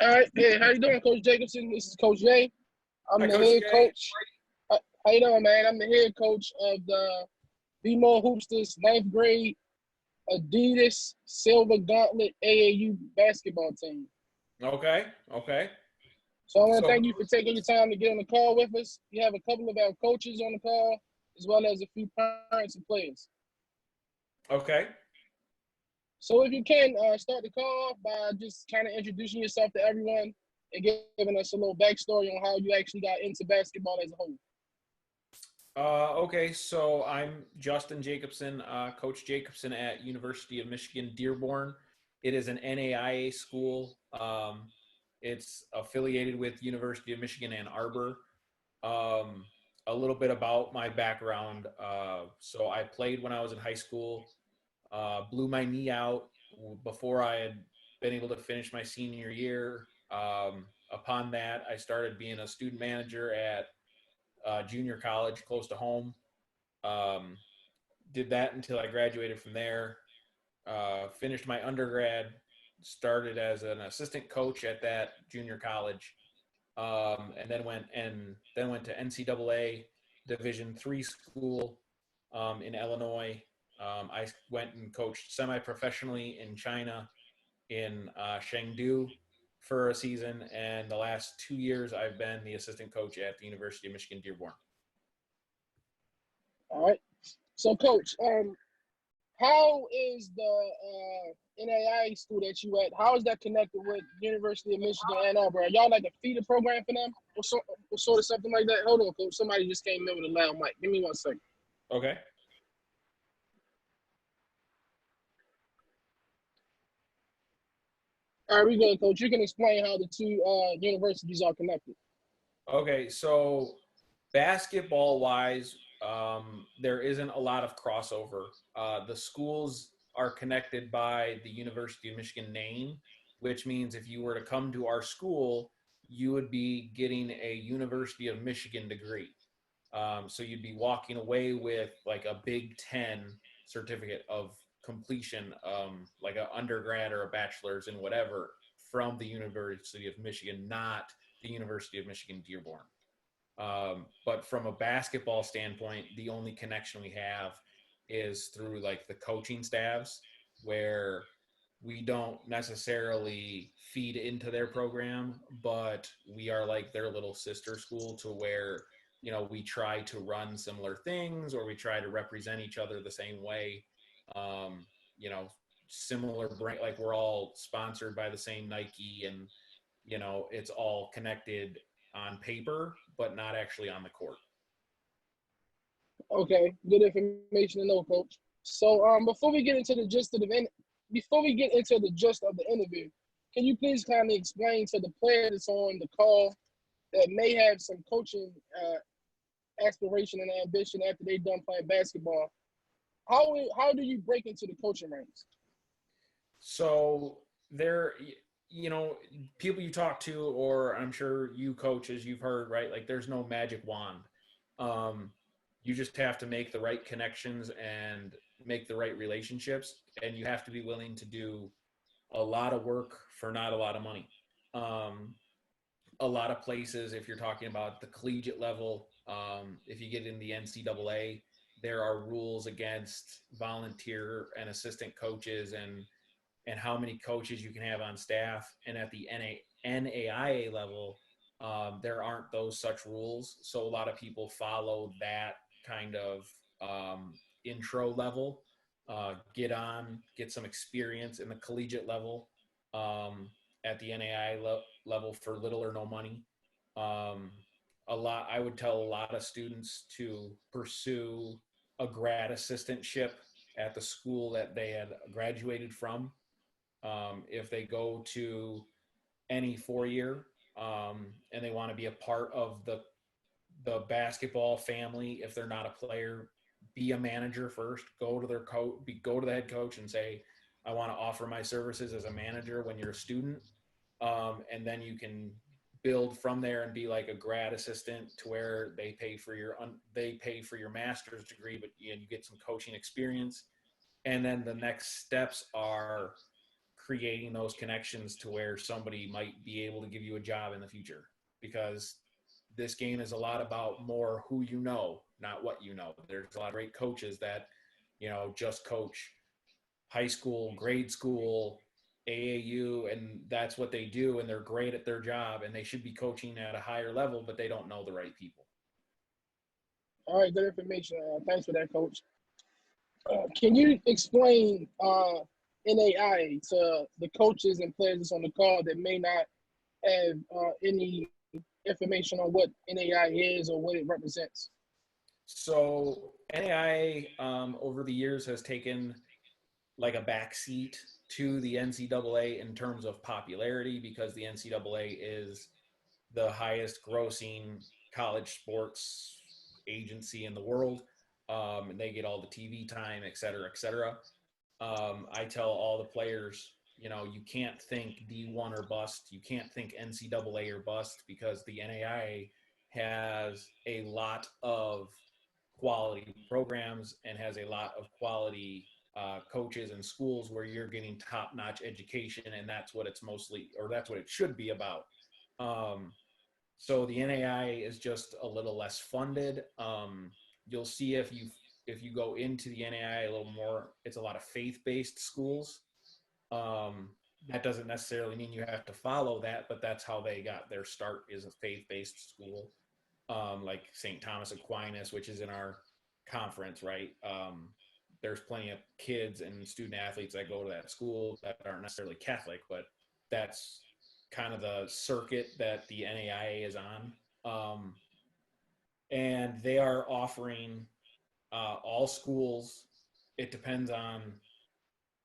All right, hey, how you doing, Coach Jacobson? This is Coach Jay. I'm Hi, the Coach head Jay. coach. How you doing, man? I'm the head coach of the BMO Hoopsters ninth grade Adidas Silver Gauntlet AAU basketball team. Okay. So I want to So, thank you for taking your time to get on the call with us. We have a couple of our coaches on the call, as well as a few parents and players. okay. So if you can, start the call by just kind of introducing yourself to everyone and giving us a little backstory on how you actually got into basketball as a whole. Okay, so I'm Justin Jacobson, Coach Jacobson at University of Michigan, Dearborn. It is an NAIA school. It's affiliated with University of Michigan, Ann Arbor. Um, a little bit about my background. So I played when I was in high school, blew my knee out before I had been able to finish my senior year. Upon that, I started being a student manager at junior college close to home. Um, did that until I graduated from there. Finished my undergrad. Started as an assistant coach at that junior college, and then went to NCAA Division III school in Illinois. I went and coached semi-professionally in China in Chengdu for a season, and the last 2 years I've been the assistant coach at the University of Michigan Dearborn. All right. So, Coach, how is the NAIA school that you at? How is that connected with University of Michigan Ann Arbor? Are y'all like a feeder program for them, or sort of something like that? Hold on, Coach. Somebody just came in with a loud mic. Give me 1 second. Okay. All right, we good, Coach. You can explain how the two universities are connected. Okay. So basketball wise, there isn't a lot of crossover. The schools are connected by the University of Michigan name, which means if you were to come to our school, you would be getting a University of Michigan degree. So you'd be walking away with like a Big Ten certificate of completion, like an undergrad or a bachelor's in whatever from the University of Michigan, not the University of Michigan Dearborn. But from a basketball standpoint, the only connection we have is through like the coaching staffs, where we don't necessarily feed into their program, but we are like their little sister school to where, we try to run similar things or we try to represent each other the same way. Um, you know, Similar brand, like we're all sponsored by the same Nike, and it's all connected on paper, but not actually on the court. Okay, good information to know, Coach. So, before we get into the gist of the interview, can you please kind of explain to the players on the call that may have some coaching aspiration and ambition after they're done playing basketball? How do you break into the coaching ranks? So there, people you talk to, or I'm sure you coaches, you've heard, right? Like there's no magic wand. Um, you just have to make the right connections and make the right relationships, and you have to be willing to do a lot of work for not a lot of money. Um, a lot of places, if you're talking about the collegiate level, if you get in the NCAA, there are rules against volunteer and assistant coaches, and how many coaches you can have on staff. And at the NAIA level, there aren't those such rules. So a lot of people follow that kind of intro level, get some experience in the collegiate level, at the level for little or no money. Um, I would tell a lot of students to pursue a grad assistantship at the school that they had graduated from. If they go to any 4 year, and they want to be a part of the basketball family, if they're not a player, be a manager first. Go to the head coach and say, I want to offer my services as a manager when you're a student, and then you can build from there and be like a grad assistant to where they pay for your master's degree, but you get some coaching experience. And then the next steps are creating those connections to where somebody might be able to give you a job in the future, because this game is a lot about more who you know, not what you know. There's a lot of great coaches that, just coach high school, grade school, AAU, and that's what they do, and they're great at their job, and they should be coaching at a higher level, but they don't know the right people. All right, good information. Thanks for that, Coach. Can you explain NAIA to the coaches and players that's on the call that may not have any information on what NAIA is or what it represents? So NAIA over the years has taken like a backseat to the NCAA in terms of popularity, because the NCAA is the highest grossing college sports agency in the world. And they get all the TV time, et cetera, et cetera. I tell all the players, you can't think D1 or bust. You can't think NCAA or bust, because the NAIA has a lot of quality programs and has a lot of quality coaches and schools where you're getting top-notch education, and that's what it's mostly, or that's what it should be about. So the NAIA is just a little less funded. You'll see if you go into the NAIA a little more, it's a lot of faith-based schools. That doesn't necessarily mean you have to follow that, but that's how they got their start, is a faith-based school. Like St. Thomas Aquinas, which is in our conference, right? There's plenty of kids and student athletes that go to that school that aren't necessarily Catholic, but that's kind of the circuit that the NAIA is on. And they are offering all schools. It depends on,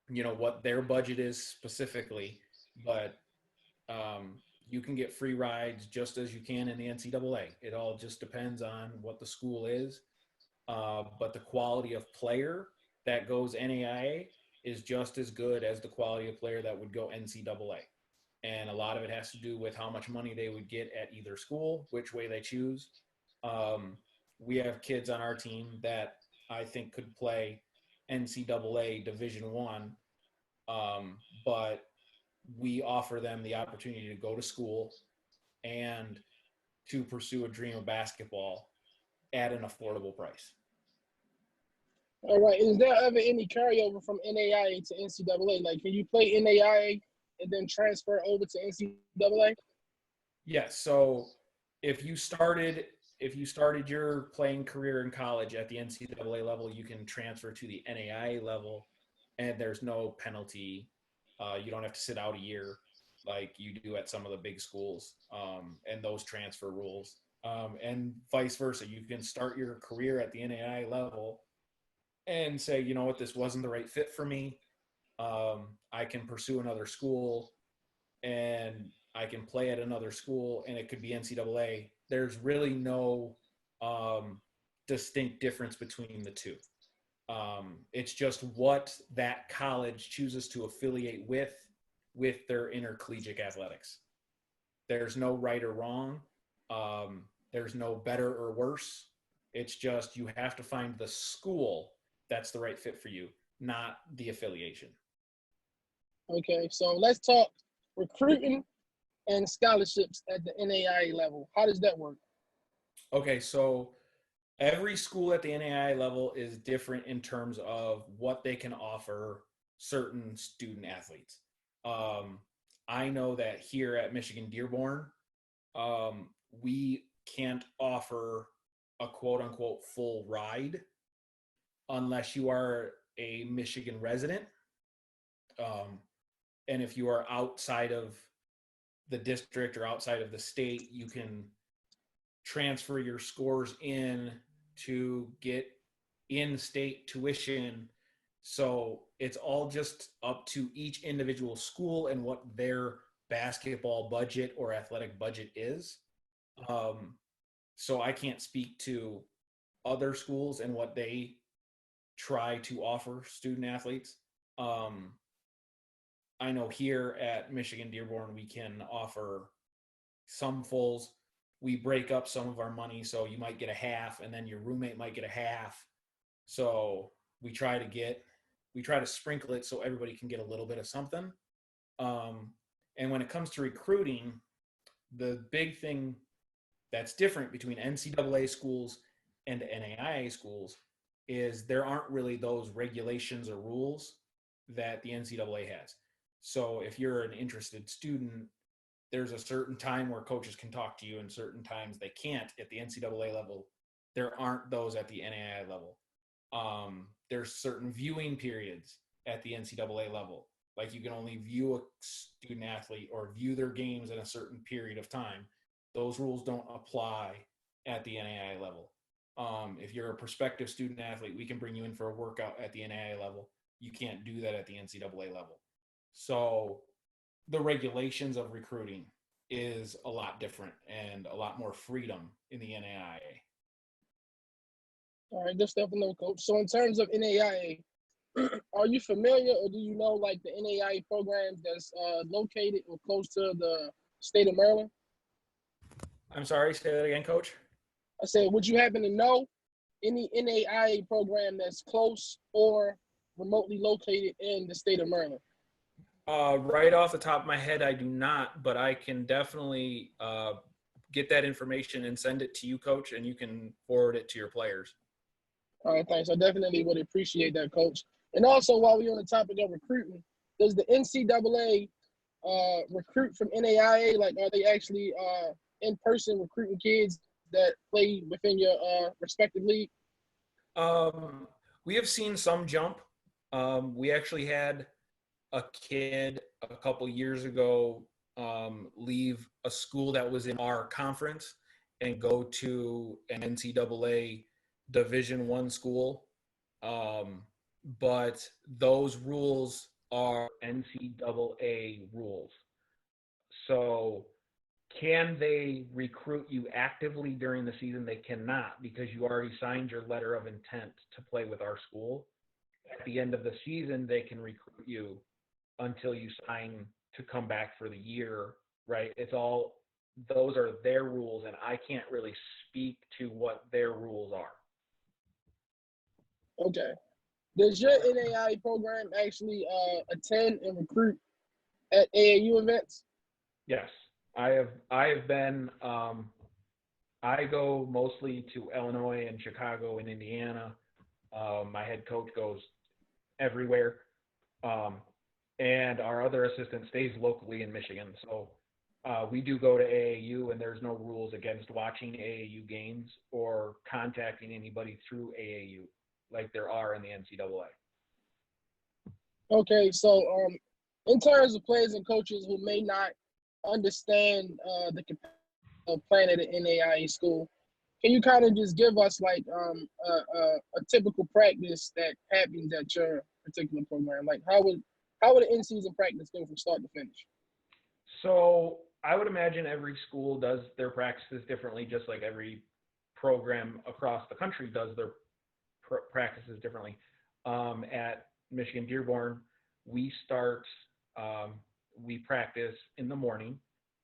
what their budget is specifically, but you can get free rides just as you can in the NCAA. It all just depends on what the school is. But the quality of player that goes NAIA is just as good as the quality of player that would go NCAA. And a lot of it has to do with how much money they would get at either school, which way they choose. We have kids on our team that I think could play NCAA Division One, but we offer them the opportunity to go to school and to pursue a dream of basketball at an affordable price. All right. Is there ever any carryover from NAIA to NCAA? Like, can you play NAIA and then transfer over to NCAA? Yes. So if you started your playing career in college at the NCAA level, you can transfer to the NAIA level, and there's no penalty. You don't have to sit out a year like you do at some of the big schools, and those transfer rules. And vice versa. You can start your career at the NAIA level and say, you know what, this wasn't the right fit for me. I can pursue another school, and I can play at another school, and it could be NCAA. There's really no distinct difference between the two. It's just what that college chooses to affiliate with their intercollegiate athletics. There's no right or wrong. There's no better or worse. It's just you have to find the school that's the right fit for you, not the affiliation. Okay, so let's talk recruiting and scholarships at the NAIA level. How does that work? Okay, so every school at the NAIA level is different in terms of what they can offer certain student athletes. I know that here at Michigan Dearborn, we can't offer a quote unquote full ride unless you are a Michigan resident. And if you are outside of the district or outside of the state, you can transfer your scores in to get in-state tuition. So it's all just up to each individual school and what their basketball budget or athletic budget is. So I can't speak to other schools and what they try to offer student athletes. I know here at Michigan Dearborn, we can offer some fulls. We break up some of our money, so you might get a half, and then your roommate might get a half. So we try to sprinkle it so everybody can get a little bit of something. And when it comes to recruiting, the big thing that's different between NCAA schools and NAIA schools is there aren't really those regulations or rules that the NCAA has. So if you're an interested student, there's a certain time where coaches can talk to you and certain times they can't at the NCAA level. There aren't those at the NAIA level. There's certain viewing periods at the NCAA level. Like you can only view a student athlete or view their games in a certain period of time. Those rules don't apply at the NAIA level. If you're a prospective student athlete, we can bring you in for a workout at the NAIA level. You can't do that at the NCAA level. So the regulations of recruiting is a lot different and a lot more freedom in the NAIA. All right, good stuff to know, Coach. So in terms of NAIA, are you familiar or do you know like the NAIA programs that's located or close to the state of Maryland? I'm sorry, say that again, Coach. I said, would you happen to know any NAIA program that's close or remotely located in the state of Maryland? Right off the top of my head, I do not, but I can definitely get that information and send it to you, Coach, and you can forward it to your players. All right, thanks. I definitely would appreciate that, Coach. And also, while we're on the topic of recruiting, does the NCAA recruit from NAIA? Like, are they actually in person recruiting kids that play within your respective league? We have seen some jump. We actually had a kid a couple years ago leave a school that was in our conference and go to an NCAA Division I school. But those rules are NCAA rules. So can they recruit you actively during the season? They cannot, because you already signed your letter of intent to play with our school. At the end of the season, they can recruit you until you sign to come back for the year, right? It's all, those are their rules, and I can't really speak to what their rules are. Okay. Does your NAIA program actually attend and recruit at AAU events? Yes, I have been. I go mostly to Illinois and Chicago and Indiana. My head coach goes everywhere, and our other assistant stays locally in Michigan. So we do go to AAU, and there's no rules against watching AAU games or contacting anybody through AAU like there are in the NCAA. Okay, so in terms of players and coaches who may not understand the of playing at an NAIA school, can you kind of just give us like a typical practice that happens at your particular program? Like how would an in-season practice go from start to finish? So I would imagine every school does their practices differently, just like every program across the country does their practices differently. At Michigan Dearborn, we practice in the morning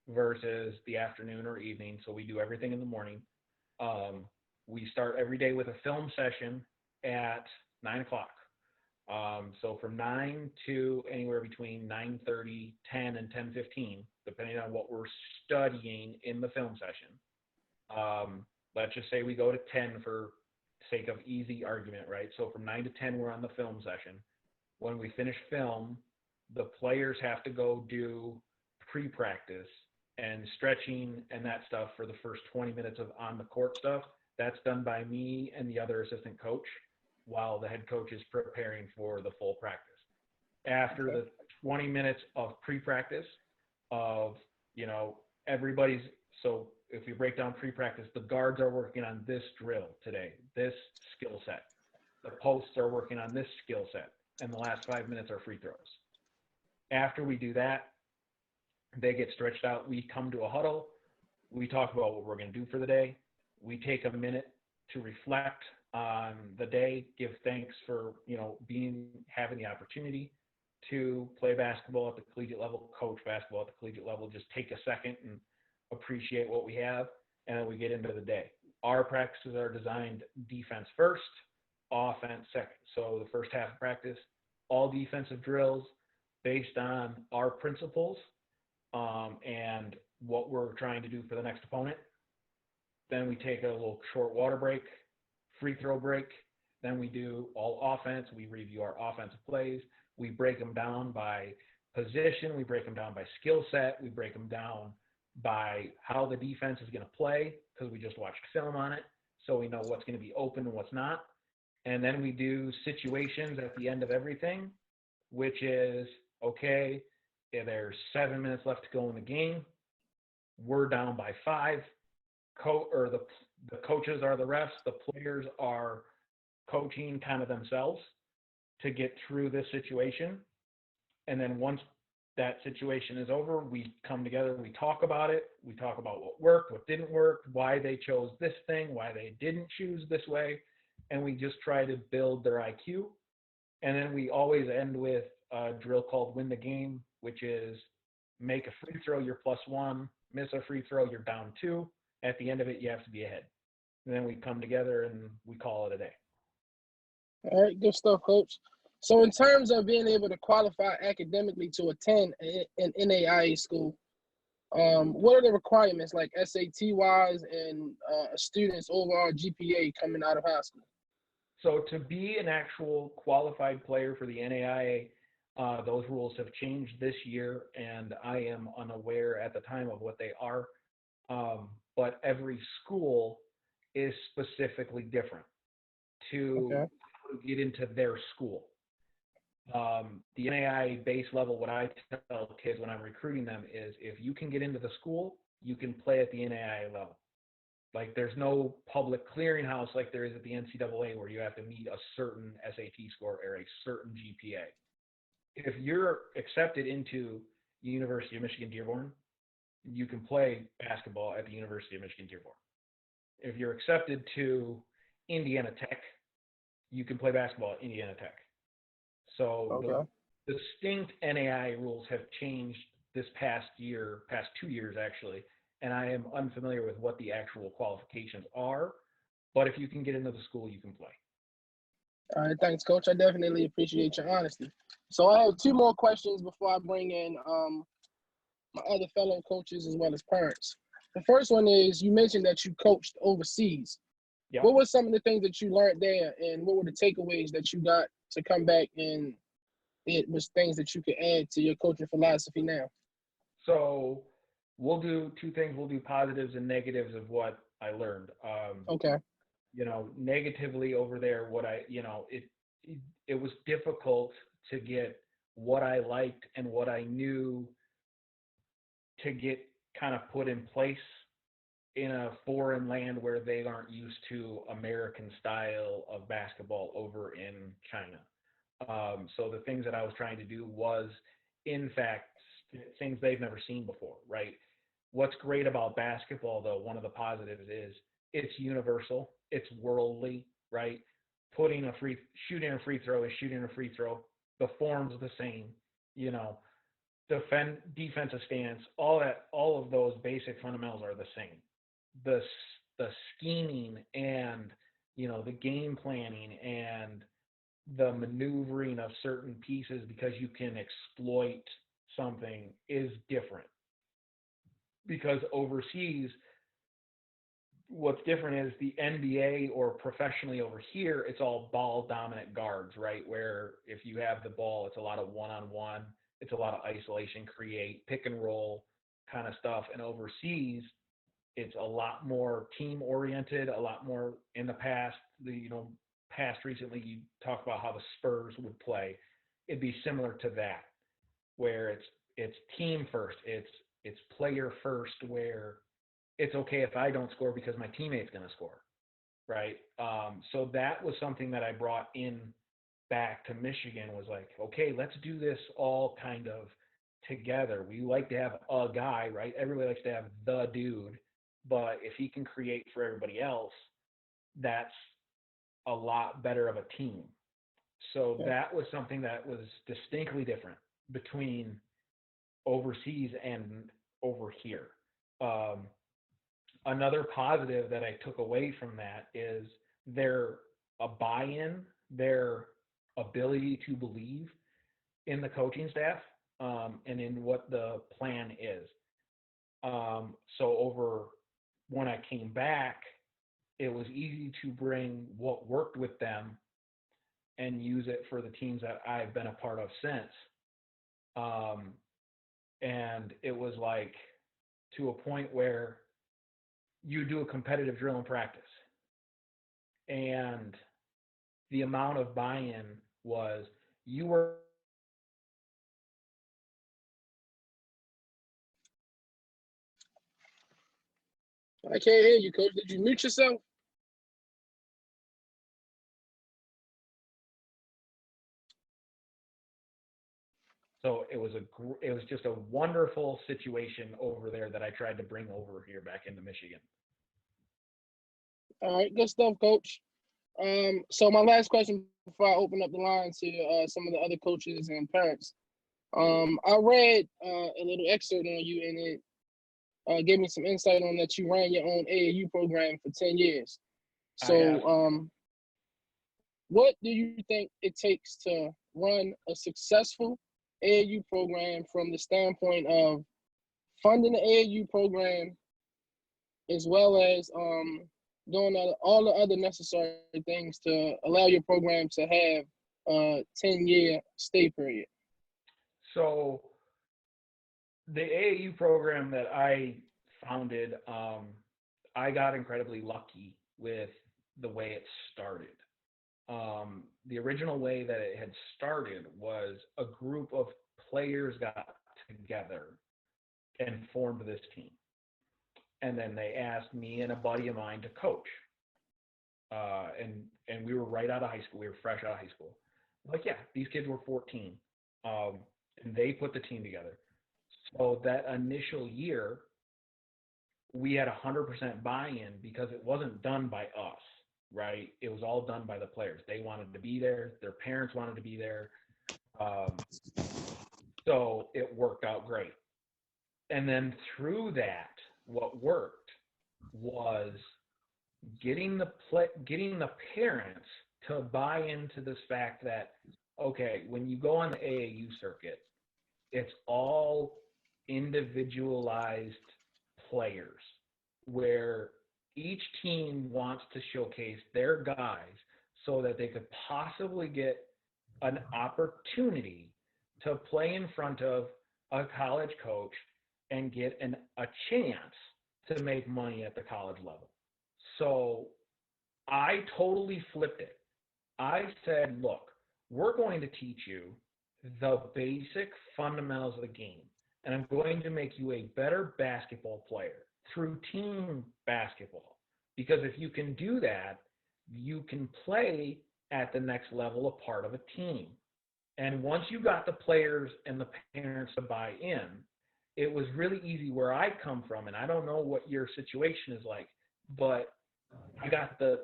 versus the afternoon or evening. So we do everything in the morning. We start every day with a film session at 9:00. So from 9 to anywhere between 9:30, 10, and 10:15, depending on what we're studying in the film session. Let's just say we go to 10 for sake of easy argument, right? So from 9 to 10, we're on the film session. When we finish film, the players have to go do pre-practice and stretching and that stuff for the first 20 minutes of on the court stuff. That's done by me and the other assistant coach while the head coach is preparing for the full practice. After the 20 minutes of pre-practice of, everybody's, so if we break down pre-practice, the guards are working on this drill today, this skill set. The posts are working on this skill set, and the last 5 minutes are free throws. After we do that, they get stretched out. We come to a huddle. We talk about what we're going to do for the day. We take a minute to reflect on the day, give thanks for, having the opportunity to play basketball at the collegiate level, coach basketball at the collegiate level. Just take a second and appreciate what we have, and then we get into the day. Our practices are designed defense first, offense second. So the first half of practice, all defensive drills, based on our principles and what we're trying to do for the next opponent. Then we take a little short water break, free throw break. Then we do all offense. We review our offensive plays. We break them down by position. We break them down by skill set. We break them down by how the defense is going to play because we just watched film on it. So we know what's going to be open and what's not. And then we do situations at the end of everything, which is, okay, there's 7 minutes left to go in the game. We're down by 5. The coaches are the refs. The players are coaching kind of themselves to get through this situation. And then once that situation is over, we come together, we talk about it. We talk about what worked, what didn't work, why they chose this thing, why they didn't choose this way. And we just try to build their IQ. And then we always end with a drill called win the game, which is make a free throw, you're +1, miss a free throw, you're down 2. At the end of it, you have to be ahead. And then we come together and we call it a day. All right, good stuff, Coach. So in terms of being able to qualify academically to attend an NAIA school, what are the requirements, like SAT-wise and a student's overall GPA coming out of high school? So to be an actual qualified player for the NAIA, those rules have changed this year, and I am unaware at the time of what they are. But every school is specifically different to get into their school. The NAIA base level, what I tell kids when I'm recruiting them is if you can get into the school, you can play at the NAIA level. Like there's no public clearinghouse like there is at the NCAA where you have to meet a certain SAT score or a certain GPA. If you're accepted into the University of Michigan Dearborn, you can play basketball at the University of Michigan Dearborn. If you're accepted to Indiana Tech, you can play basketball at Indiana Tech. So the distinct NAIA rules have changed this past 2 years actually, and I am unfamiliar with what the actual qualifications are, but if you can get into the school, you can play. All right, thanks, Coach. I definitely appreciate your honesty. So I have 2 more questions before I bring in my other fellow coaches as well as parents. The first one is, you mentioned that you coached overseas. Yep. What were some of the things that you learned there, and what were the takeaways that you got to come back and it was things that you could add to your coaching philosophy now? So we'll do 2 things. We'll do positives and negatives of what I learned. Negatively over there, it was difficult to get what I liked and what I knew to get kind of put in place in a foreign land where they aren't used to American style of basketball over in China. So the things that I was trying to do was, in fact, things they've never seen before, right? What's great about basketball, though, one of the positives is it's universal, it's worldly, right? Shooting a free throw is shooting a free throw. The form's the same, defensive stance, all of those basic fundamentals are the same. The scheming and the game planning and the maneuvering of certain pieces because you can exploit something is different. Because overseas, what's different is the NBA or professionally over here, it's all ball dominant guards, right? Where if you have the ball, it's a lot of one-on-one, it's a lot of isolation, create, pick and roll kind of stuff. And overseas, it's a lot more team oriented, a lot more in the past, recently, you talk about how the Spurs would play. It'd be similar to that, where it's team first, it's player first, where it's okay if I don't score because my teammate's going to score, right? So that was something that I brought in back to Michigan, was like, okay, let's do this all kind of together. We like to have a guy, right? Everybody likes to have the dude, but if he can create for everybody else, that's a lot better of a team. So that was something that was distinctly different between overseas and over here. Another positive that I took away from that is their buy-in, their ability to believe in the coaching staff and in what the plan is. So over when I came back, it was easy to bring what worked with them and use it for the teams that I've been a part of since. Um, and it was like to a point where you do a competitive drill in practice, and the amount of buy-in was you were I can't hear you, coach. Did you mute yourself? so it was just a wonderful situation over there that I tried to bring over here back into Michigan. All right, good stuff, coach. So my last question before I open up the line to some of the other coaches and parents. I read a little excerpt on you, and it gave me some insight on that you ran your own AAU program for 10 years. So, what do you think it takes to run a successful AAU program from the standpoint of funding the AAU program as well as doing all the other necessary things to allow your program to have a 10-year stay period? So the AAU program that I founded, I got incredibly lucky with the way it started. The original way that it had started was a group of players got together and formed this team. And then they asked me and a buddy of mine to coach. And we were right out of high school. We were fresh out of high school. Like, yeah, these kids were 14. And they put the team together. So that initial year, we had 100% buy-in because it wasn't done by us, right? It was all done by the players. They wanted to be there. Their parents wanted to be there. So it worked out great. And then through that, what worked was getting the parents to buy into this fact that, okay, when you go on the AAU circuit, it's all individualized players where each team wants to showcase their guys so that they could possibly get an opportunity to play in front of a college coach and get a chance to make money at the college level. So I totally flipped it. I said, look, we're going to teach you the basic fundamentals of the game, and I'm going to make you a better basketball player through team basketball. Because if you can do that, you can play at the next level a part of a team. And once you got the players and the parents to buy in, it was really easy where I come from, and I don't know what your situation is like, but I got the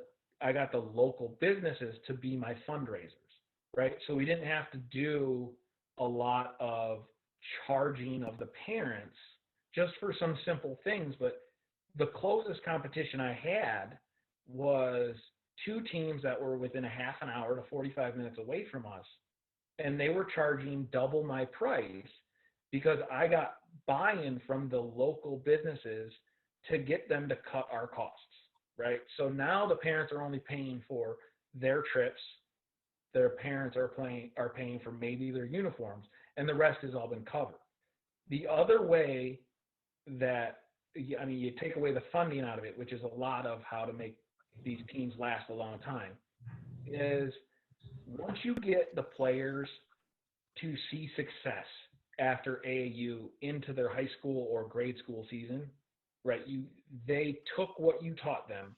local businesses to be my fundraisers, right? So we didn't have to do a lot of charging of the parents just for some simple things, but the closest competition I had was two teams that were within a half an hour to 45 minutes away from us, and they were charging double my price because I got buy-in from the local businesses to get them to cut our costs, right? So now the parents are only paying for their trips, their parents are paying for maybe their uniforms, and the rest has all been covered. The other way that, I mean, you take away the funding out of it, which is a lot of how to make these teams last a long time, is once you get the players to see success after AAU into their high school or grade school season, right? They took what you taught them,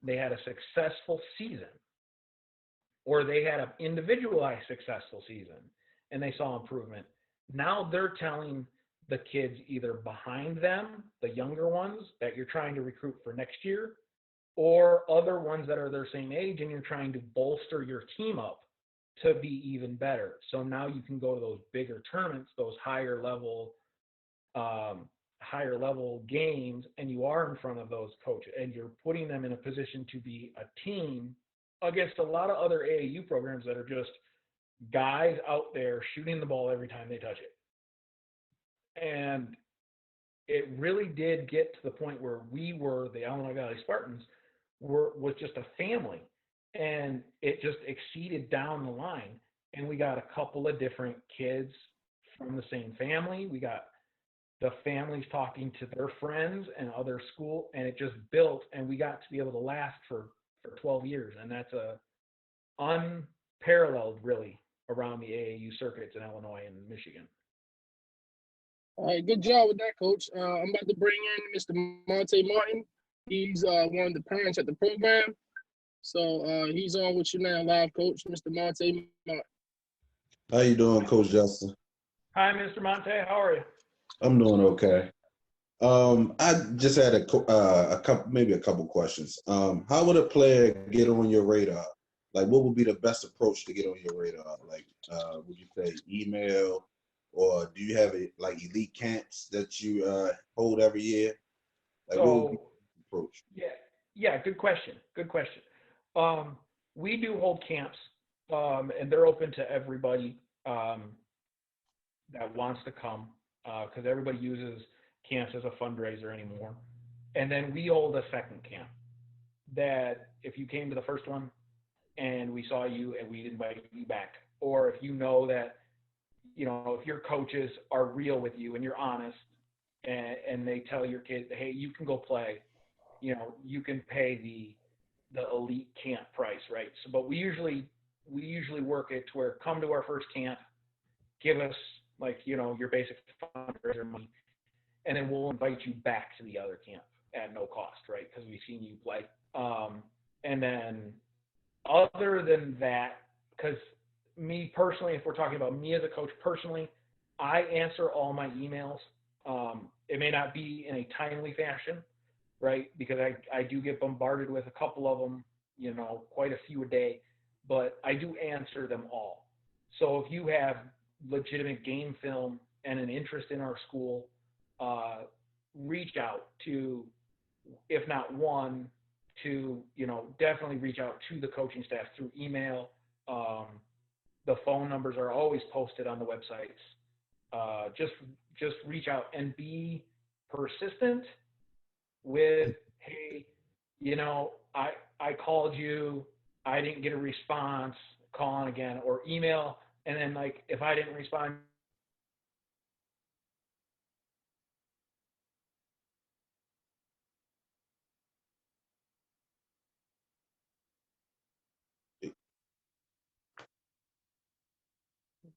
they had a successful season, or they had an individualized successful season, and they saw improvement. Now they're telling the kids either behind them, the younger ones that you're trying to recruit for next year, or other ones that are their same age, and you're trying to bolster your team up to be even better. So now you can go to those bigger tournaments, those higher level games, and you are in front of those coaches, and you're putting them in a position to be a team against a lot of other AAU programs that are just guys out there shooting the ball every time they touch it. And it really did get to the point where we were, the Illinois Valley Spartans, was just a family. And it just exceeded down the line. And we got a couple of different kids from the same family. We got the families talking to their friends and other school, and it just built, and we got to be able to last for 12 years. And that's a unparalleled, really, around the AAU circuits in Illinois and Michigan. All right, good job with that, Coach. I'm about to bring in Mr. Monte Martin. He's one of the parents at the program. So he's on with you now, live, Coach, Mr. Monte Martin. How you doing, Coach Justin? Hi, Mr. Monte. How are you? I'm doing okay. I just had a couple, maybe a couple questions. How would a player get on your radar? Like, what would be the best approach to get on your radar? Like, would you say email, or do you have like elite camps that you hold every year? Like, what would be the approach? Yeah, good question. Good question. We do hold camps, and they're open to everybody that wants to come, because everybody uses camps as a fundraiser anymore. And then we hold a second camp that if you came to the first one and we saw you and we'd invite you back, or if you know that, if your coaches are real with you and you're honest, and they tell your kid, hey, you can go play, you can pay the elite camp price, right? So, but we usually work it to where come to our first camp, give us your basic fundraiser money, and then we'll invite you back to the other camp at no cost, right? Because we've seen you play. And then other than that, because me personally, if we're talking about me as a coach personally, I answer all my emails. It may not be in a timely fashion, right? Because I do get bombarded with a couple of them, quite a few a day, but I do answer them all. So if you have legitimate game film and an interest in our school, reach out to, if not one, to, definitely reach out to the coaching staff through email. The phone numbers are always posted on the websites. Just reach out and be persistent with, hey, I called you, I didn't get a response, call on again, or email. And then if I didn't respond,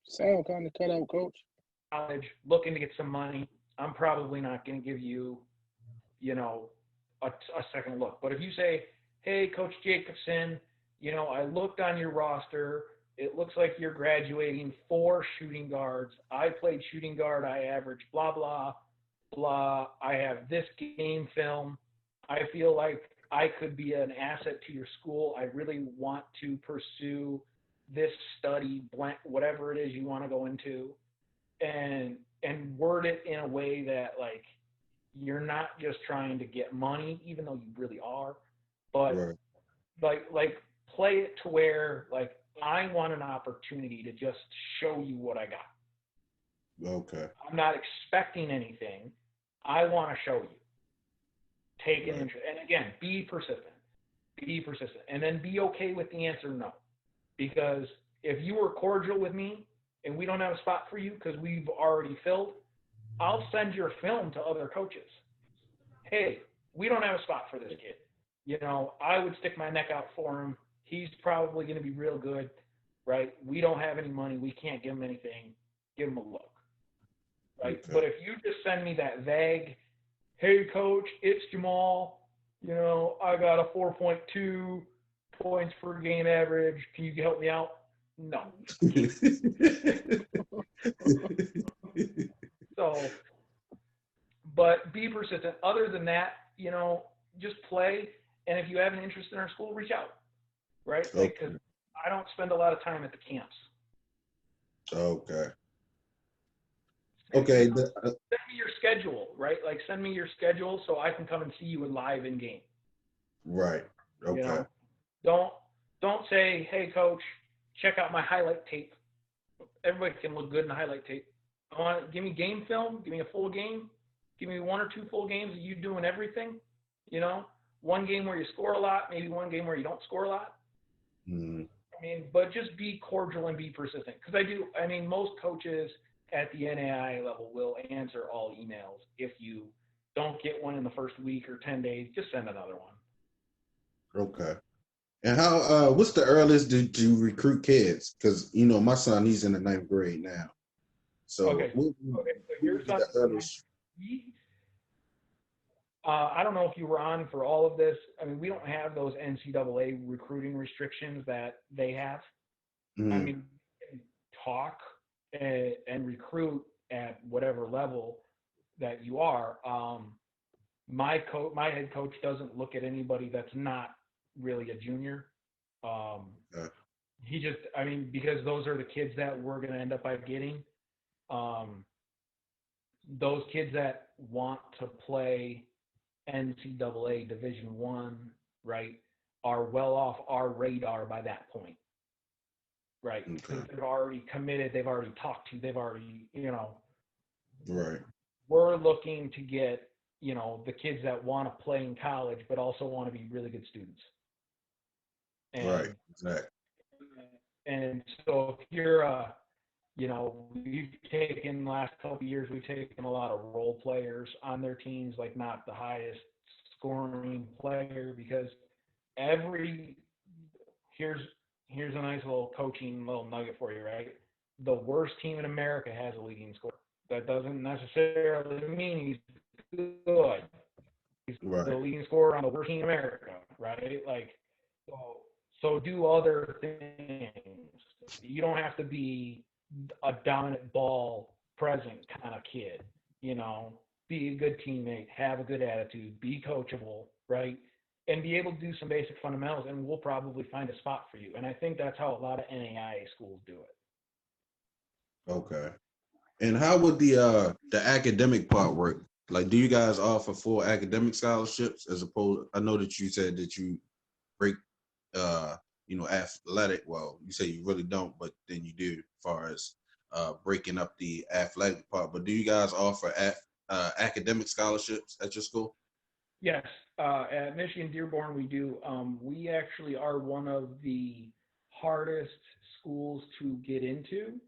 Sound kind of cut out, Coach. college, looking to get some money, I'm probably not going to give you, a second look. But if you say, hey, Coach Jacobson, I looked on your roster. It looks like you're graduating 4 shooting guards. I played shooting guard. I averaged blah, blah, blah. I have this game film. I feel like I could be an asset to your school. I really want to pursue this study, blank, whatever it is you want to go into, and word it in a way that you're not just trying to get money, even though you really are, but Right. play it to where I want an opportunity to just show you what I got. Okay. I'm not expecting anything. I want to show you. Take an Right. interest, and again, be persistent. Be persistent, and then be okay with the answer no. Because if you were cordial with me and we don't have a spot for you because we've already filled, I'll send your film to other coaches. Hey, we don't have a spot for this kid. I would stick my neck out for him. He's probably going to be real good, right? We don't have any money. We can't give him anything. Give him a look, right? Okay. But if you just send me that vague, hey, coach, it's Jamal. I got a 4.2 points per game average. Can you help me out? No. So, but be persistent. Other than that, just play. And if you have an interest in our school, reach out, right? Because I don't spend a lot of time at the camps. Okay. Send Okay. me your schedule, right? Send me your schedule so I can come and see you live in game. Right. Okay. Don't say, hey, coach, check out my highlight tape. Everybody can look good in the highlight tape. Give me game film. Give me a full game. Give me 1 or 2 full games of you doing everything. You know, one game where you score a lot, maybe one game where you don't score a lot. Mm. I mean, but just be cordial and be persistent. Because most coaches at the NAIA level will answer all emails. If you don't get one in the first week or 10 days, just send another one. Okay. And how? What's the earliest did you recruit kids? Because my son, he's in the 9th grade now. So Okay. what So would be the earliest? I don't know if you were on for all of this. I mean, we don't have those NCAA recruiting restrictions that they have. Mm. I mean, we can talk and recruit at whatever level that you are. My head coach doesn't look at anybody that's not really a junior. Okay. He just, because those are the kids that we're going to end up by getting. Those kids that want to play NCAA Division I, right, are well off our radar by that point, right? Okay. Because they've already committed, they've already talked to, they've already, Right. We're looking to get, the kids that want to play in college, but also want to be really good students. And, right. Exactly. And so if you're, we've taken the last couple of years, we've taken a lot of role players on their teams, like not the highest scoring player, because here's a nice little coaching little nugget for you, right? The worst team in America has a leading scorer. That doesn't necessarily mean he's good. He's Right. the leading scorer on the worst team in America, right? Like, so do other things. You don't have to be a dominant ball present kind of kid, be a good teammate, have a good attitude, be coachable, right? And be able to do some basic fundamentals, and we'll probably find a spot for you. And I think that's how a lot of NAIA schools do it. Okay. And how would the academic part work? Like, do you guys offer full academic scholarships as opposed? I know that you said that you break, athletic. Well, you say you really don't, but then you do, as far as breaking up the athletic part. But do you guys offer academic scholarships at your school? Yes, at Michigan Dearborn we do. We actually are one of the hardest schools to get into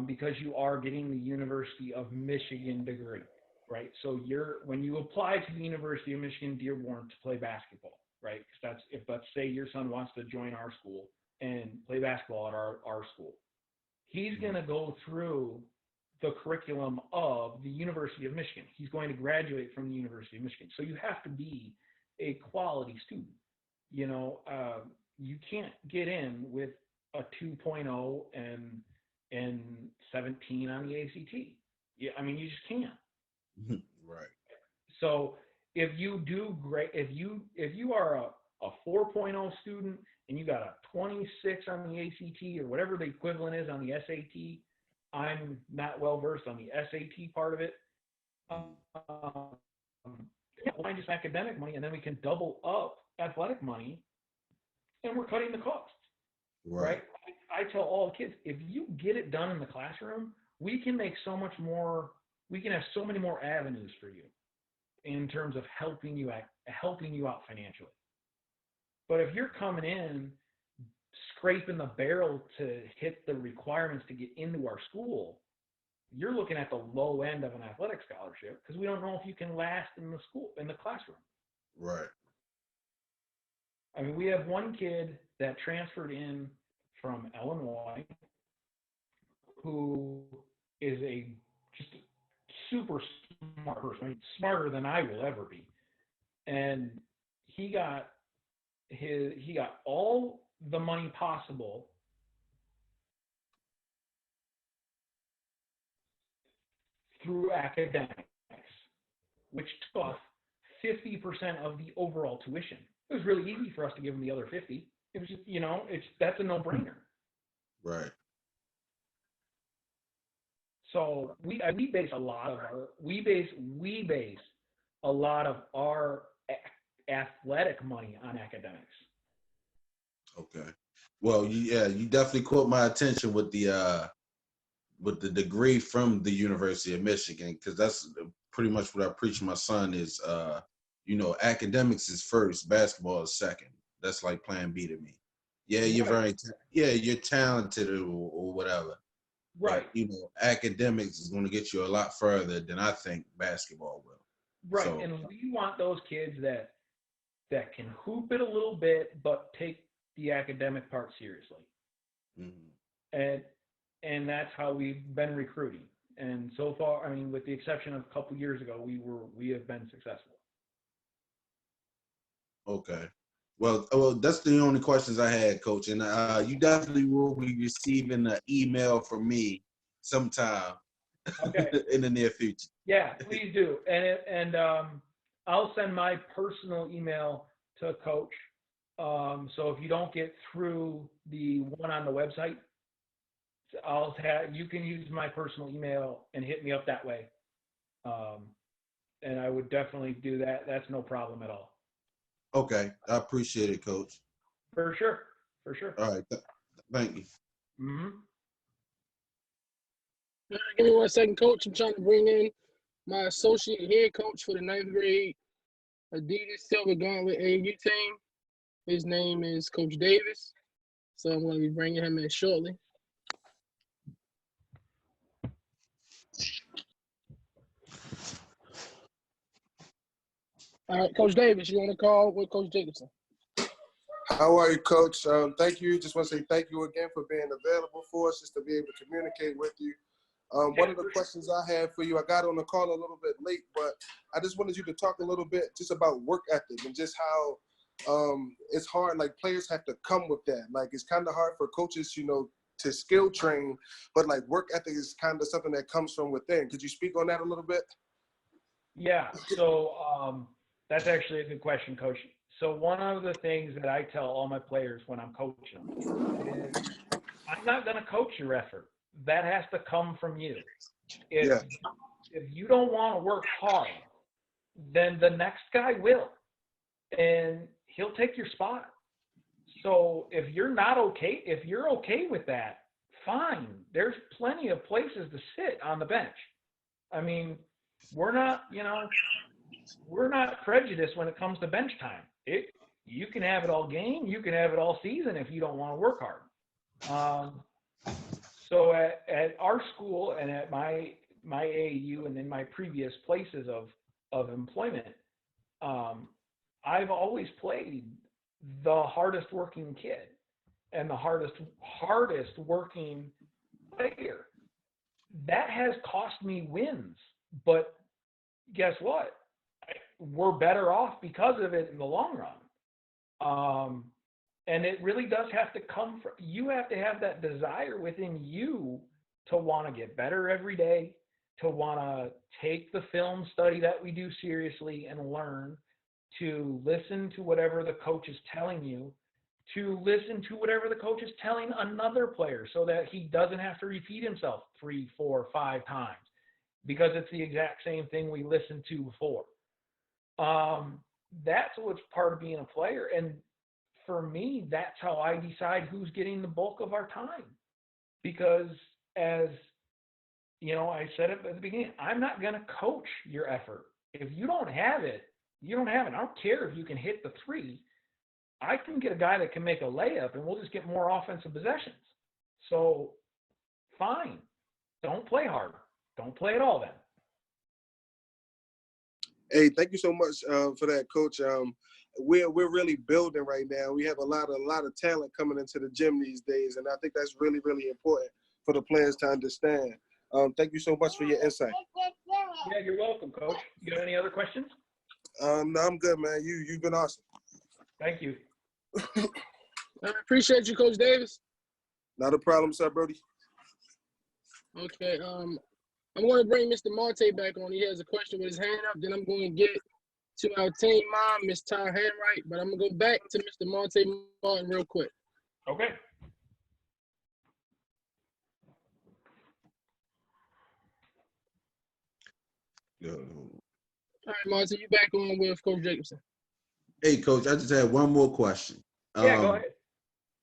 because you are getting the University of Michigan degree, right? So when you apply to the University of Michigan Dearborn to play basketball, right? Because if let's say your son wants to join our school and play basketball at our school, he's going to go through the curriculum of the University of Michigan. He's going to graduate from the University of Michigan. So you have to be a quality student. You can't get in with a 2.0 and 17 on the ACT. You just can't. Right. So if you do great, if you are a 4.0 student and you got a 26 on the ACT or whatever the equivalent is on the SAT, I'm not well versed on the SAT part of it. Find just academic money, and then we can double up athletic money, and we're cutting the costs. Right? I tell all kids, if you get it done in the classroom, we can make so much more. We can have so many more avenues for you in terms of helping you out financially. But if you're coming in scraping the barrel to hit the requirements to get into our school, you're looking at the low end of an athletic scholarship because we don't know if you can last in the classroom. Right. We have one kid that transferred in from Illinois who is just a super smart person, smarter than I will ever be. And he got all the money possible through academics, which took off 50% of the overall tuition. It was really easy for us to give him the other 50. It was just, that's a no-brainer. Right. So we base a lot of our athletic money on academics. Okay. Well, you definitely caught my attention with the with the degree from the University of Michigan, because that's pretty much what I preach my son is, you know, academics is first, basketball is second. That's like plan B to me. Yeah, you're talented or whatever. Right. But, you know, academics is going to get you a lot further than I think basketball will. Right. So, And we want those kids that can hoop it a little bit, but take the academic part seriously. mm-hmm. And that's how we've been recruiting. And so far, I mean, with the exception of a couple years ago, we have been successful. Okay. Well, that's the only questions I had, Coach. And you definitely will be receiving an email from me sometime in the near future. Yeah, please do. And I'll send my personal email to Coach. So if you don't get through the one on the website, you can use my personal email and hit me up that way. And I would definitely do that. That's no problem at all. Okay, I appreciate it, Coach. For sure. All right, thank you. Mm-hmm. Give me 1 second, Coach. I'm trying to bring in my associate head coach for the 9th grade Adidas Silver Gauntlet AAU team. His name is Coach Davis. So I'm going to be bringing him in shortly. All right, Coach Davis, you on the call with Coach Jacobson. How are you, Coach? Thank you. Just want to say thank you again for being available for us, just to be able to communicate with you. One of the questions I had for you, I got on the call a little bit late, but I just wanted you to talk a little bit just about work ethic and just how it's hard, like players have to come with that. Like it's kind of hard for coaches, you know, to skill train, but like work ethic is kind of something that comes from within. Could you speak on that a little bit? Yeah, so that's actually a good question, Coach. So one of the things that I tell all my players when I'm coaching them is I'm not going to coach your effort. That has to come from you. If you don't want to work hard, then the next guy will, and he'll take your spot. So if you're okay with that, fine. There's plenty of places to sit on the bench. I mean, we're not prejudiced when it comes to bench time. You can have it all game, you can have it all season if you don't want to work hard. So at our school and at my AAU and in my previous places of employment, I've always played the hardest working kid and the hardest working player. That has cost me wins, but guess what? We're better off because of it in the long run. And it really does have to come from, you have to have that desire within you to want to get better every day, to want to take the film study that we do seriously and learn, to listen to whatever the coach is telling you, to listen to whatever the coach is telling another player so that he doesn't have to repeat himself 3, 4, 5 times because it's the exact same thing we listened to before. That's what's part of being a player. And for me, that's how I decide who's getting the bulk of our time. Because as you know, I said it at the beginning, I'm not going to coach your effort. If you don't have it, you don't have it. I don't care if you can hit the 3. I can get a guy that can make a layup and we'll just get more offensive possessions. So fine. Don't play hard. Don't play at all then. Hey, thank you so much for that, Coach. We're really building right now. We have a lot of talent coming into the gym these days, and I think that's really, really important for the players to understand. Thank you so much for your insight. Yeah, you're welcome, Coach. You got any other questions? No, I'm good, man. You've been awesome. Thank you. I appreciate you, Coach Davis. Not a problem, sir, Brody. Okay, I'm going to bring Mr. Marte back on. He has a question with his hand up. Then I'm going to get to our team mom, Ms. Ty Handwright. But I'm going to go back to Mr. Marte Martin real quick. Okay. All right, Marte, you back on with Coach Jacobson. Hey, Coach, I just had one more question. Yeah, go ahead.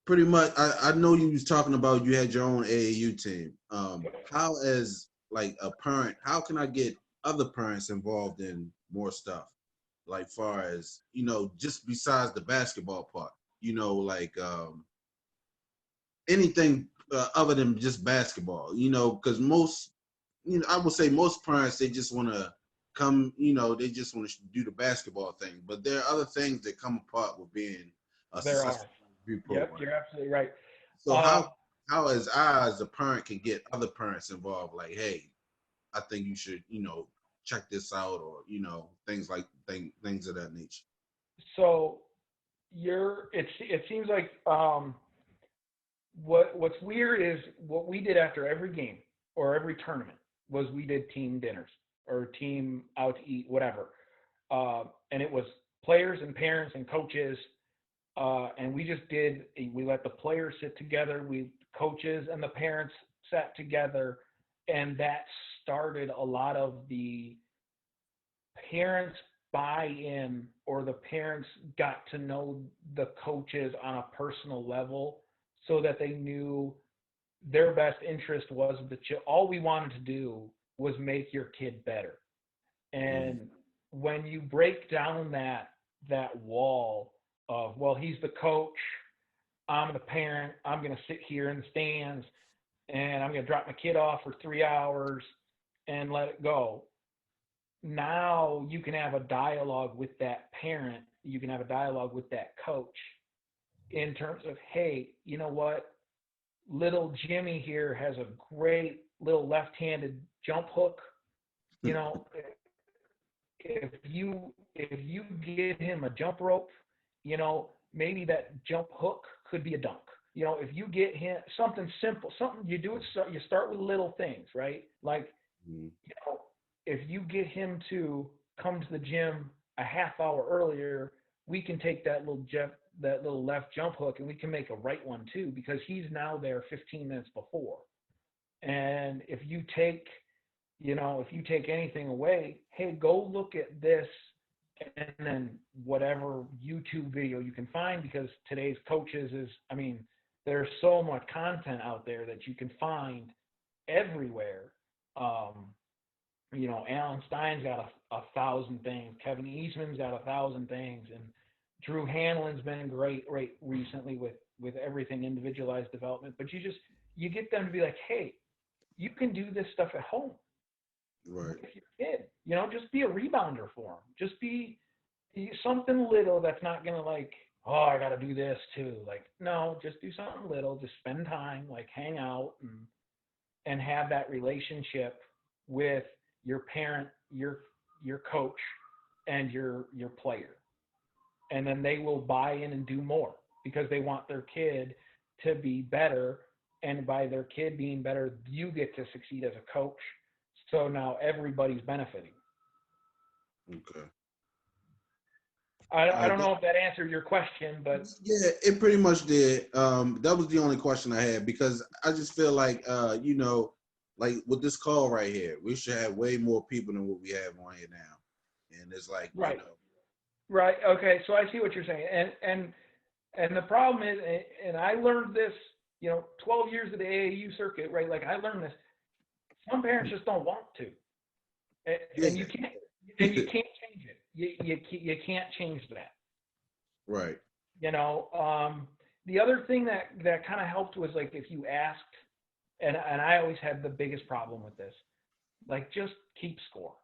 pretty much, I know you was talking about you had your own AAU team. How as like a parent, how can I get other parents involved in more stuff? Like far as, just besides the basketball part, like anything other than just basketball, because most, I would say most parents, they just want to come, they just want to do the basketball thing. But there are other things that come apart with being a There are. successful review program. Yep, you're absolutely right. So how as I as a parent can get other parents involved, like, hey, I think you should, check this out, or things of that nature. So it seems like what's weird is what we did after every game or every tournament was we did team dinners or team out to eat, whatever. And it was players and parents and coaches. And we let the players sit together, coaches and the parents sat together, and that started a lot of the parents buy-in, or the parents got to know the coaches on a personal level, so that they knew their best interest was all we wanted to do was make your kid better. And when you break down that wall of, well, he's the coach, I'm the parent, I'm going to sit here in the stands and I'm going to drop my kid off for 3 hours and let it go. Now you can have a dialogue with that parent, you can have a dialogue with that coach in terms of, hey, you know what? Little Jimmy here has a great little left-handed jump hook. If you get him a jump rope, maybe that jump hook could be a dunk. If you get him something simple, something you do, you start with little things, right? Like, if you get him to come to the gym a half hour earlier, we can take that little left jump hook and we can make a right one too, because he's now there 15 minutes before. And if you take anything away, hey, go look at this, and then whatever YouTube video you can find, because today's coaches there's so much content out there that you can find everywhere. Alan Stein's got a 1,000 things. Kevin Eastman's got 1,000 things, and Drew Hanlon's been great recently with everything individualized development. But you get them to be like, hey, you can do this stuff at home. Right. With your kid, just be a rebounder for them. Just be something little that's not gonna like, oh, I gotta do this too. Like, no, just do something little. Just spend time, like hang out and have that relationship with your parent, your coach, and your player. And then they will buy in and do more because they want their kid to be better. And by their kid being better, you get to succeed as a coach. So now everybody's benefiting. Okay. I don't know if that answered your question, but yeah, it pretty much did. That was the only question I had, because I just feel like like with this call right here, we should have way more people than what we have on here now. And it's like, right. Right. Okay. So I see what you're saying. And the problem is, and I learned this, 12 years of the AAU circuit, right? Like I learned this. Some parents just don't want to, and you can't change it. You can't change that. Right. The other thing that kind of helped was, like, if you asked, and I always had the biggest problem with this, like, just keep score.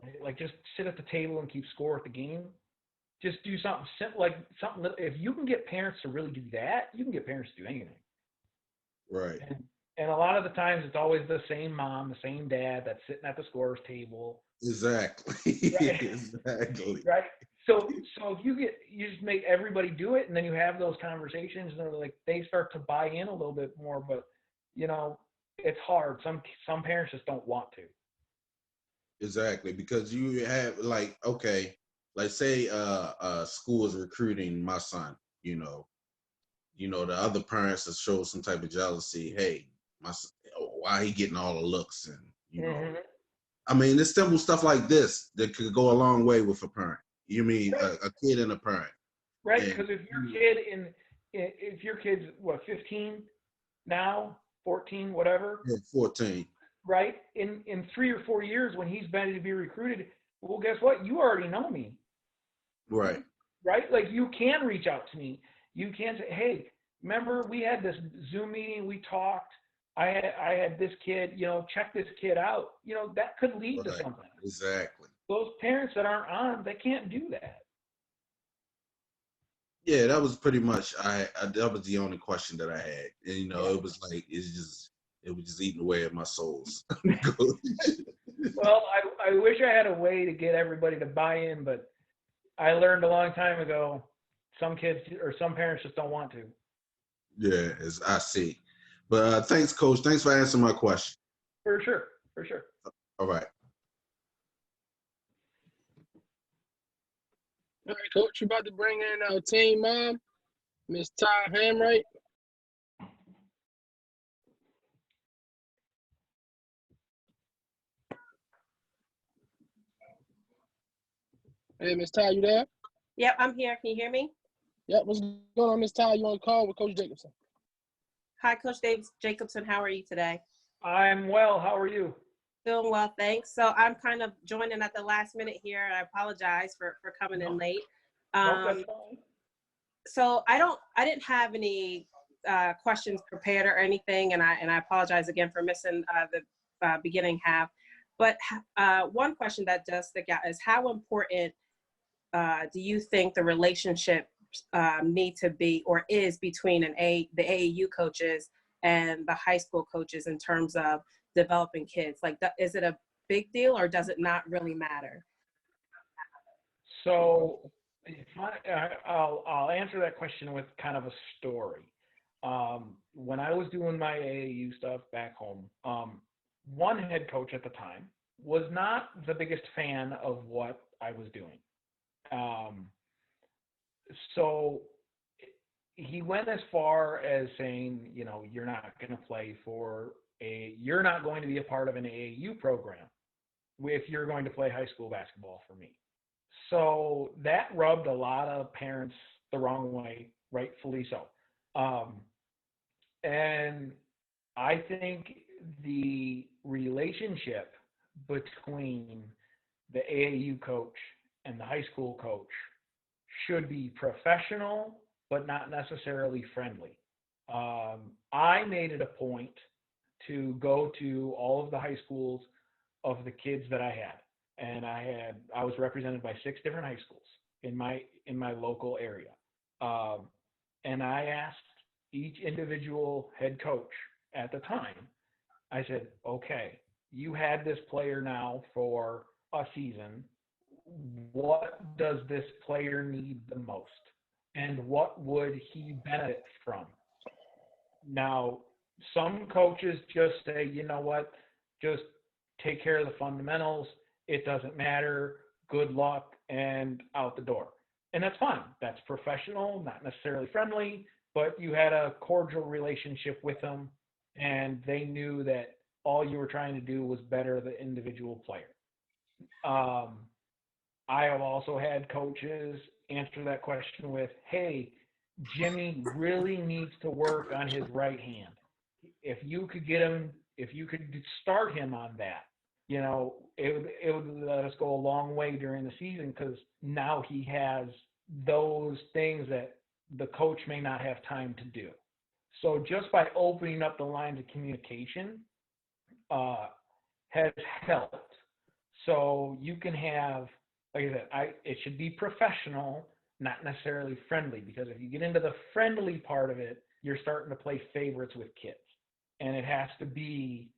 Right? Like, just sit at the table and keep score at the game. Just do something simple, like something little. If you can get parents to really do that, you can get parents to do anything. Right. And a lot of the times it's always the same mom, the same dad that's sitting at the scorer's table. Exactly. Right? Exactly. Right. So if you just make everybody do it, and then you have those conversations, and like they start to buy in a little bit more. But it's hard. Some parents just don't want to. Exactly, because you have okay, like say a school is recruiting my son, the other parents that show some type of jealousy. Hey, my son, why he getting all the looks, and there's simple stuff like this that could go a long way with a parent. You mean right. a kid and a parent, right? Because if your kid if your kid's, 15 now, 14, whatever, Yeah, 14. right? In 3 or 4 years when he's ready to be recruited, well, guess what? You already know me, Right. right? Like you can reach out to me. You can say, hey, remember we had this Zoom meeting, we talked. I had this kid, check this kid out. That could lead to Right. something. Exactly. Those parents that aren't on, they can't do that. Yeah, that was pretty much that was the only question that I had. And Yeah. it was like it was just eating away at my souls. Well, I wish I had a way to get everybody to buy in, but I learned a long time ago, some kids or some parents just don't want to. Yeah, as I see. But thanks, Coach. Thanks for answering my question. For sure. For sure. All right. All right, Coach, you about to bring in our team mom, Miss Ty Hamright. Hey, Miss Ty, you there? Yep, I'm here. Can you hear me? Yep, what's going on, Miss Ty? You on the call with Coach Jacobson? Hi, Coach Dave Jacobson. How are you today? I'm well. How are you? Doing well, thanks. So I'm kind of joining at the last minute here. I apologize for coming in late. Nope, that's fine. So I didn't have any questions prepared or anything, and I apologize again for missing the beginning half. But one question that does stick out is how important do you think the relationship need to be or is between the AAU coaches and the high school coaches in terms of developing kids? Like, is it a big deal or does it not really matter? So I'll answer that question with kind of a story. When I was doing my AAU stuff back home, one head coach at the time was not the biggest fan of what I was doing. So he went as far as saying, you're not going to you're not going to be a part of an AAU program if you're going to play high school basketball for me. So that rubbed a lot of parents the wrong way, rightfully so. And I think the relationship between the AAU coach and the high school coach should be professional, but not necessarily friendly. I made it a point to go to all of the high schools of the kids that I had. And I was represented by 6 different high schools in my local area. And I asked each individual head coach at the time, I said, okay, you had this player now for a season. What does this player need the most? And what would he benefit from? Now, some coaches just say, you know what, just take care of the fundamentals. It doesn't matter. Good luck and out the door. And that's fine. That's professional, not necessarily friendly, but you had a cordial relationship with them and they knew that all you were trying to do was better the individual player. I have also had coaches answer that question with, hey, Jimmy really needs to work on his right hand. If you could start him on that, it would let us go a long way during the season because now he has those things that the coach may not have time to do. So just by opening up the lines of communication has helped. So you can have, like I said, it should be professional, not necessarily friendly, because if you get into the friendly part of it, you're starting to play favorites with kids. And it has to be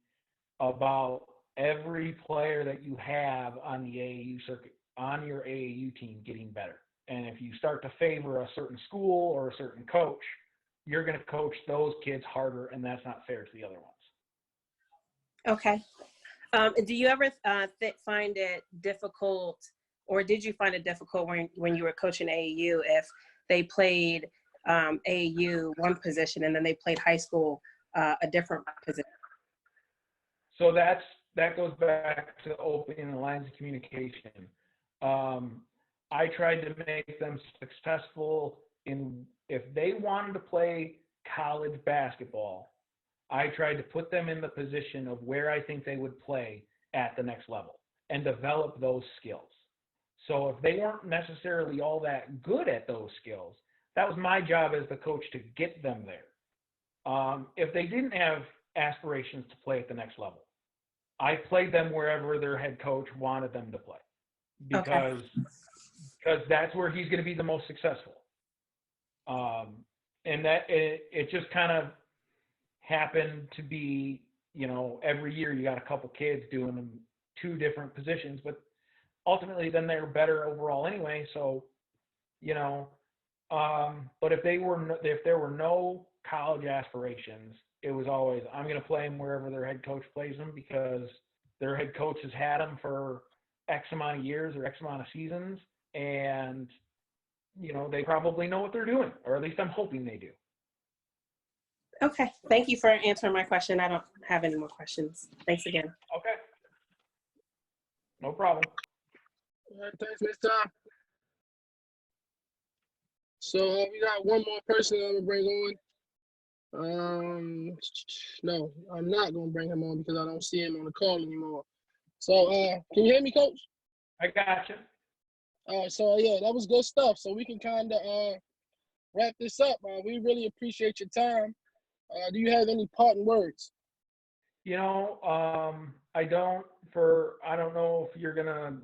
about every player that you have on the AAU circuit, on your AAU team getting better. And if you start to favor a certain school or a certain coach, you're going to coach those kids harder, and that's not fair to the other ones. Okay. Do you ever find it difficult, or did you find it difficult when you were coaching AAU if they played AAU one position and then they played high school a different position? So that goes back to opening the lines of communication. I tried to make them successful if they wanted to play college basketball, I tried to put them in the position of where I think they would play at the next level and develop those skills. So if they weren't necessarily all that good at those skills, that was my job as the coach to get them there. If they didn't have aspirations to play at the next level, I played them wherever their head coach wanted them to play, because that's where he's going to be the most successful. And that it just kind of happened to be, every year you got a couple kids doing 2 different positions, but ultimately then they're better overall anyway. So, but if there were no college aspirations, it was always, I'm going to play them wherever their head coach plays them, because their head coach has had them for X amount of years or X amount of seasons. And, they probably know what they're doing, or at least I'm hoping they do. Okay. Thank you for answering my question. I don't have any more questions. Thanks again. Okay. No problem. All right, thanks, Mr. Tom. So we got one more person I'm gonna bring on. No, I'm not gonna bring him on because I don't see him on the call anymore. So can you hear me, Coach? I gotcha. So yeah, that was good stuff. So we can kind of wrap this up. We really appreciate your time. Do you have any parting words? I don't know if you're gonna,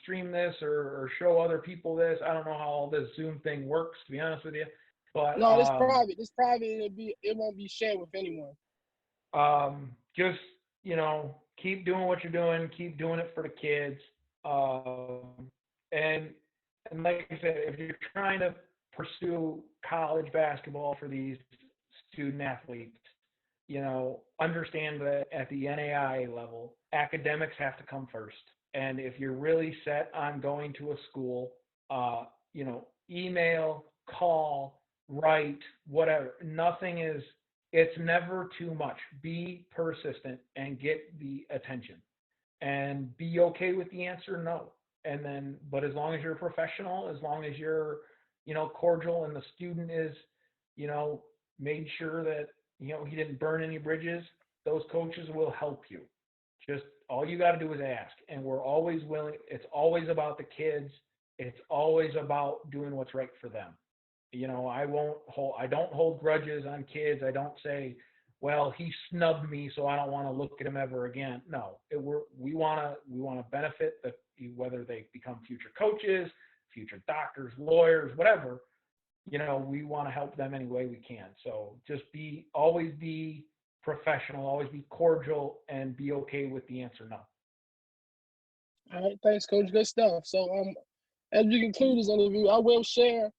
stream this or show other people this. I don't know how all this Zoom thing works, to be honest with you. But no, it's private. It's private. It won't be shared with anyone. Just keep doing what you're doing. Keep doing it for the kids. And like I said, if you're trying to pursue college basketball for these student athletes, understand that at the NAIA level, academics have to come first. And if you're really set on going to a school, email, call, write, whatever. It's never too much. Be persistent and get the attention, and be okay with the answer no. But as long as you're professional, as long as you're, cordial, and the student is, made sure that, he didn't burn any bridges, those coaches will help you. Just all you got to do is ask. And we're always willing. It's always about the kids. It's always about doing what's right for them. I don't hold grudges on kids. I don't say, well, he snubbed me, so I don't want to look at him ever again. No, we want to benefit whether they become future coaches, future doctors, lawyers, whatever. We want to help them any way we can. So just always be professional, always be cordial, and be okay with the answer no. All right, thanks, Coach. Good stuff. So as we conclude this interview, I will share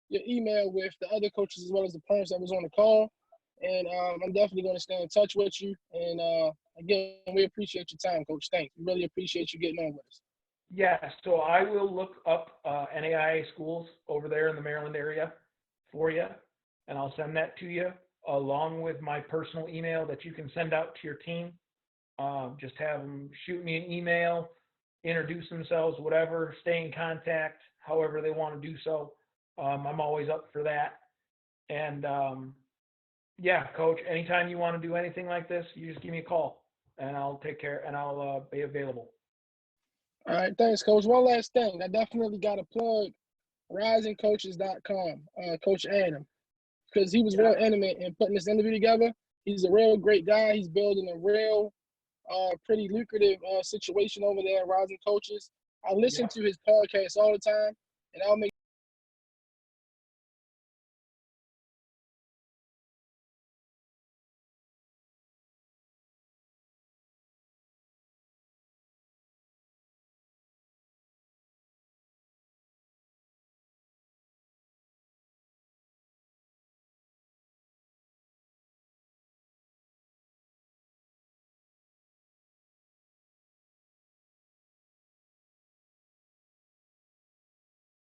your email with the other coaches as well as the parents that was on the call. And I'm definitely going to stay in touch with you. And again, we appreciate your time, Coach. Thanks. We really appreciate you getting on with us. Yeah, so I will look up NAIA schools over there in the Maryland area for you, and I'll send that to you along with my personal email that you can send out to your team. Just have them shoot me an email, introduce themselves, whatever, stay in contact, however they want to do so. I'm always up for that. And yeah, Coach, anytime you want to do anything like this, you just give me a call, and I'll take care, and I'll be available. All right, thanks, Coach. One last thing. I definitely got to plug risingcoaches.com, Coach Adam, because he was real intimate in putting this interview together. He's a real great guy. He's building a real pretty lucrative situation over there at Rising Coaches. I listen to his podcast all the time, and I'll make